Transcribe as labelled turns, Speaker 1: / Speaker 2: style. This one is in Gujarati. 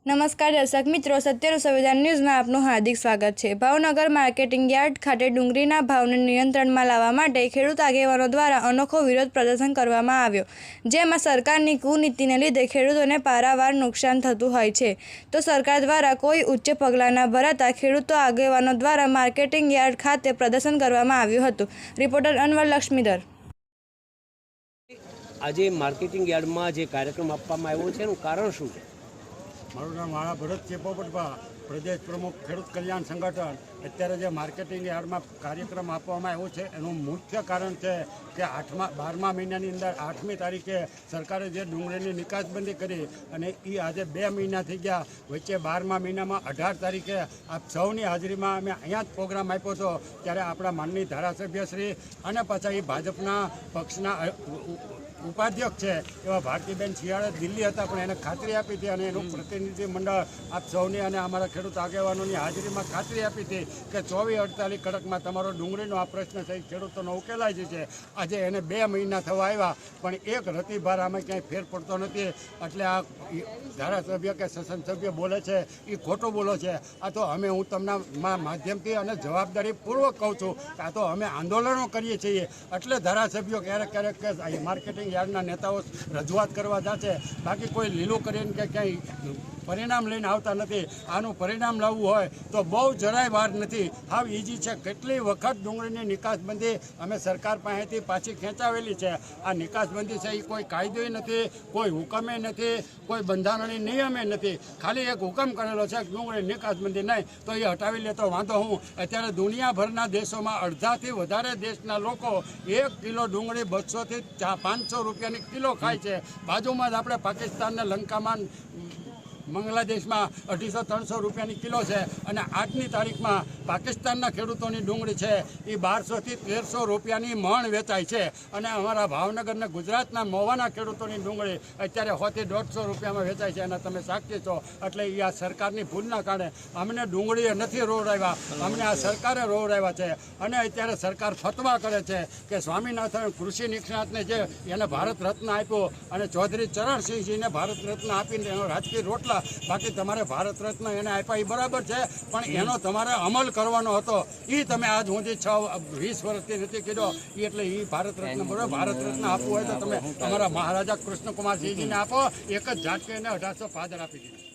Speaker 1: નમસ્કાર દર્શક મિત્રો, સત્યનું સંવિધાન ન્યૂઝમાં આપનું હાર્દિક સ્વાગત છે। ભાવનગર માર્કેટિંગ યાર્ડ ખાતે ડુંગળીના ભાવને નિયંત્રણમાં લાવવા માટે ખેડૂત આગેવાનો દ્વારા અનોખો વિરોધ પ્રદર્શન કરવામાં આવ્યો, જેમાં સરકારની કુનીતિને લીધે ખેડૂતોને પારાવાર નુકસાન થતું હોય છે, તો સરકાર દ્વારા કોઈ ઉચ્ચ પગલાં ન ભરાતા ખેડૂતો આગેવાનો દ્વારા માર્કેટિંગ યાર્ડ ખાતે પ્રદર્શન કરવામાં આવ્યું હતું। રિપોર્ટર અનવર લક્ષ્મીધર।
Speaker 2: આજે માર્કેટિંગ યાર્ડમાં જે કાર્યક્રમ આપવામાં આવ્યો છે એનું કારણ શું છે?
Speaker 3: મારું નામ વાળા ભરત પોપટભા, પ્રદેશ પ્રમુખ ખેડૂત કલ્યાણ સંગઠન। અત્યારે જે માર્કેટિંગ યાર્ડમાં કાર્યક્રમ આપવામાં આવ્યો છે એનું મુખ્ય કારણ છે કે 12મા મહિનાની અંદર 8મી તારીખે સરકારે જે ડુંગળીની નિકાસબંધી કરી અને એ આજે 2 મહિના થઈ ગયા। વચ્ચે 12મા મહિનામાં 18 તારીખે આપ સૌની હાજરીમાં અમે અહીંયા જ પ્રોગ્રામ આપ્યો હતો, ત્યારે આપણા માનનીય ધારાસભ્યશ્રી અને પાછા એ ભાજપના પક્ષના ઉપાધ્યક્ષ છે એવા ભારતીબેન શિયાળે દિલ્હી હતા, પણ એને ખાતરી આપી હતી અને એનું પ્રતિનિધિ મંડળ આપ સૌની અને અમારા ખેડૂત આગેવાનોની હાજરીમાં ખાતરી આપી હતી કે 24-48 કલાકમાં તમારો ડુંગળીનો આ પ્રશ્ન છે ખેડૂતોનો ઉકેલાઈ જશે। આજે એને 2 મહિના થવા આવ્યા પણ એક રતિભાર આમાં ક્યાંય ફેર પડતો નથી, એટલે આ ધારાસભ્ય કે સંસદસભ્ય બોલે છે એ ખોટું બોલો છે। આ તો અમે હું તમને માધ્યમથી અને જવાબદારીપૂર્વક કહું છું કે આ તો અમે આંદોલનો કરીએ છીએ, એટલે ધારાસભ્યો ક્યારેક માર્કેટિંગ યાર્ડના નેતાઓ રજૂઆત કરવા જશે, બાકી કોઈ લીલું કરીને કે ક્યાંય પરિણામ લઈને આવતા નથી। આનું પરિણામ લાવવું હોય તો બહુ જરાય વાર નથી, હાવ ઇઝી છે। કેટલી વખત ડુંગળીની નિકાસબંધી અમે સરકાર પાસેથી પાછી ખેંચાવેલી છે। આ નિકાસબંધી છે એ કોઈ કાયદોય નથી, કોઈ હુકમે નથી, કોઈ બંધારણીય નિયમે નથી, ખાલી એક હુકમ કરેલો છે કે ડુંગળી નિકાસબંધી નહીં તો એ હટાવી લે તો વાંધો હું। અત્યારે દુનિયાભરના દેશોમાં અડધાથી વધારે દેશના લોકો 1 કિલો ડુંગળી 200 થી 500 રૂપિયાની કિલો ખાય છે। બાજુમાં જ આપણે પાકિસ્તાનને લંકામાં બાંગ્લાદેશમાં 250-300 રૂપિયાની કિલો છે, અને 8મી તારીખમાં પાકિસ્તાનના ખેડૂતોની ડુંગળી છે એ 1200 થી 1300 રૂપિયાની મણ વેચાય છે, અને અમારા ભાવનગરના ગુજરાતના મોવાના ખેડૂતોની ડુંગળી અત્યારે 100 થી 150 રૂપિયામાં વેચાય છે, અને તમે સાક્ષી છો। એટલે એ આ સરકારની ભૂલના કારણે અમને ડુંગળીએ નથી રોવડાવ્યા, અમને આ સરકારે રોવડાવ્યા છે। અને અત્યારે સરકાર ફતવા કરે છે કે સ્વામિનાથન કૃષિ નિષ્ણાતને જે એને ભારત રત્ન આપ્યો અને ચૌધરી ચરણસિંહજીને ભારત રત્ન આપીને એનો રાજકીય રોટલા, બાકી તમારે ભારત રત્ન એને આપ્યા એ બરાબર છે, પણ એનો તમારે અમલ કરવાનો હતો, એ તમે આજ સુધી 20 વર્ષથી નથી કર્યો। એટલે એ ભારત રત્ન બરાબર, ભારત રત્ન આપવું હોય તો તમે તમારા મહારાજા કૃષ્ણકુમારસિંહજીને આપો, એક જ ઝાટકે એને 1800 ફાદર આપી દીધી।